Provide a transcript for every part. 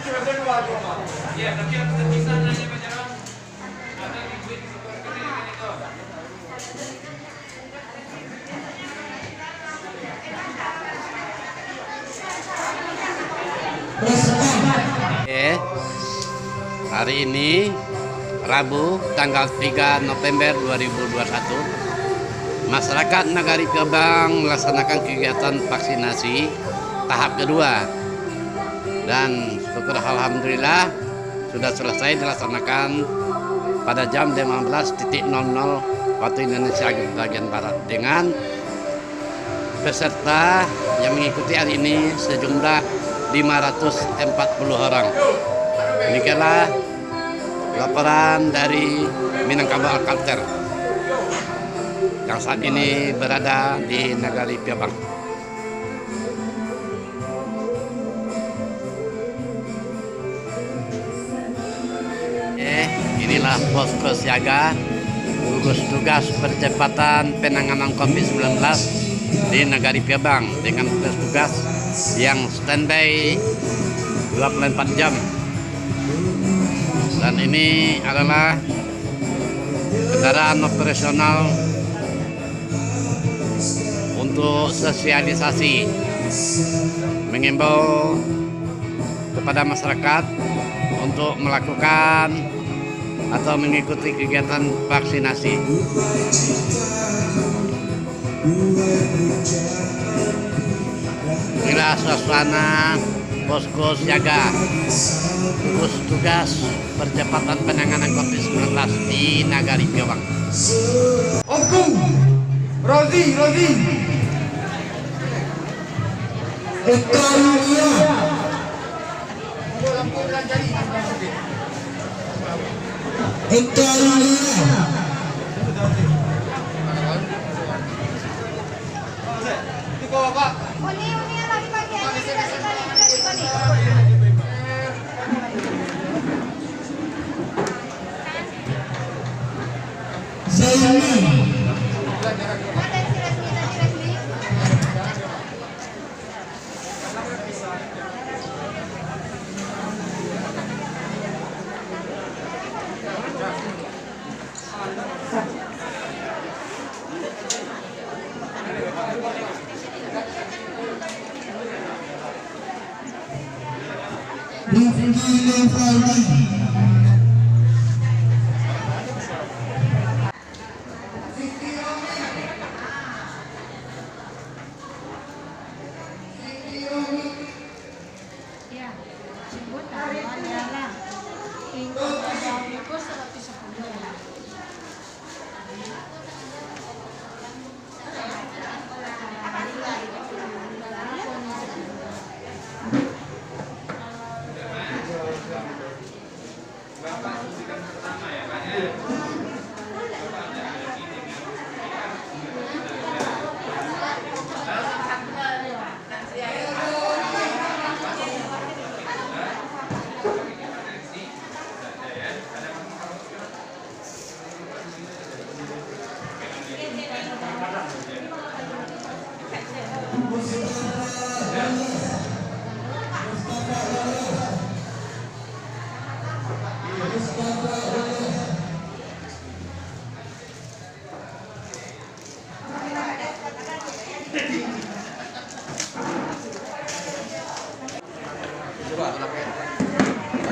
Iya, tapi yang terpisah nanya Pak Jarwan. Ada di duit seperti itu. Hari ini Rabu tanggal 3 November 2021, masyarakat Nagari Piabang melaksanakan kegiatan vaksinasi tahap kedua, dan syukur alhamdulillah sudah selesai dilaksanakan pada jam 15.00 waktu Indonesia bagian barat, dengan peserta yang mengikuti hari ini sejumlah 540 orang. Demikianlah laporan dari Minangkabau Alkalter yang saat ini berada di Nagari Piabang. Inilah posko siaga gugus tugas percepatan penanganan COVID-19 di Nagari Piabang dengan tugas yang standby 24 jam. Dan ini adalah kendaraan operasional untuk sosialisasi, mengimbau kepada masyarakat untuk melakukan atau mengikuti kegiatan vaksinasi. Inilah suasana posko siaga gugus tugas percepatan penanganan COVID-19 di Nagari Piabang. Omku, Rozi. Ekalia.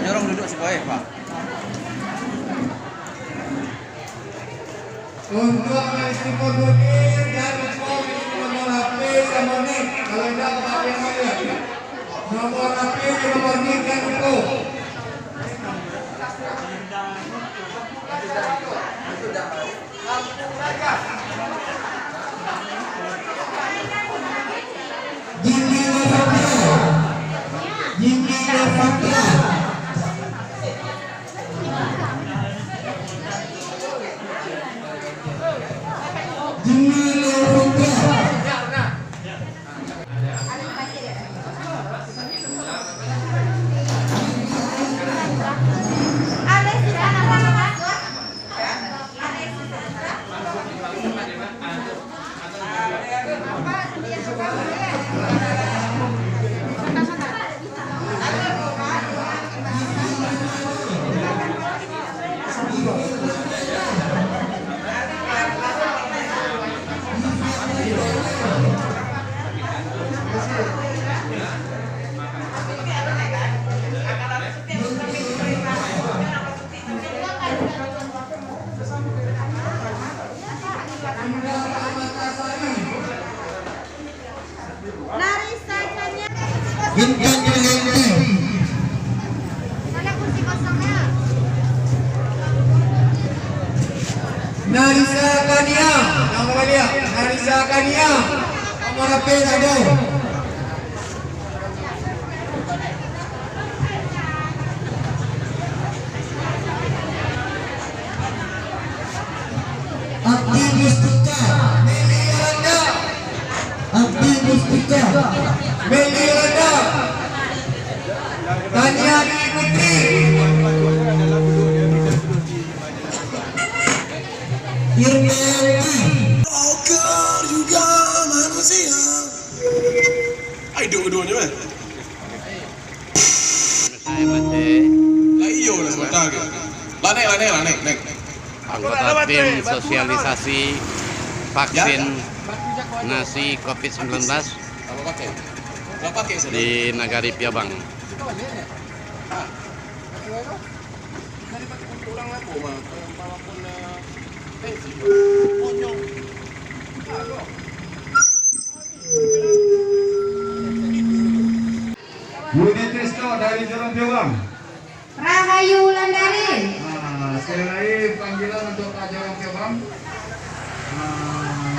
Nyorong duduk supaya Pak. Untuk mengisi formulir dan nomor HP sama nik. Kalau tidak pakai nomor. Nomor HP nomor nik dan itu. Intan Julianti. Sana kursi kosongnya. Narisa Kania, nama dia Narisa Kania, nomor HP ada. Abdi Mustika, Meli Yolanda, Abdi Mustika, Meli Yolanda, Tania diikuti. Irmeli. Kau juga manusia. Ay, dua-duanya mah. Saya baca Lah iyo lah sebentar. Lanek, nek. anggota tim sosialisasi vaksin nasi COVID-19 Apa pakai? Enggak pakai saya. di Nagari Piabang. Kurang aku mah. Walaupun Budi Tristo dari Jorong Piabang. Rahayu Wulandari. Sekali lagi panggilan untuk Pak Jorong Piabang.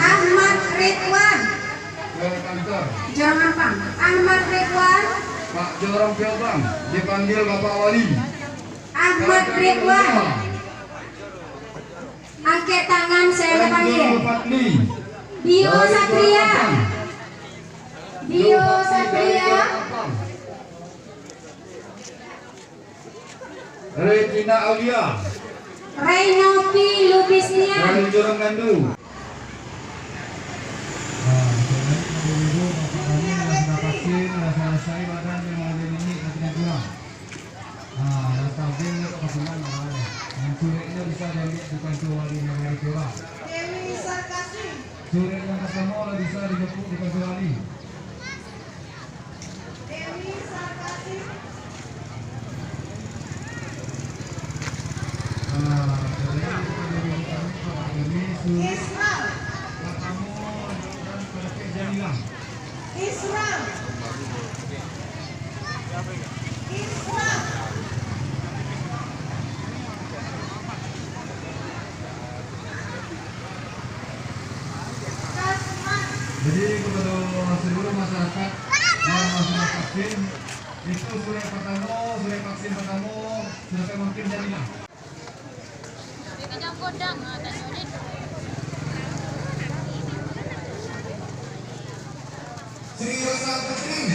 Ahmad Ridwan. Ke kantor. Jangan apa? Ahmad Ridwan. Pak Jorong Piabang dipanggil Bapak Wali. Ahmad Ridwan. Angkat tangan saya panggil. Enzo Fatli. Dio Satria. Dio Satria. Regina Aulia Renopi Lubisnya. dari Jorong Gandu. Dewi Sarkasi. Surat yang pertama bisa dijemput di kantor wali. Dewi Sarkasi. Islam. Islam. Islam. Kasman. Jadi kepada seluruh masyarakat yang masih vaksin itu surat vaksin pertama sudah mungkin jadilah. Kejang kodang, tak sulit. Sri Rosa Putri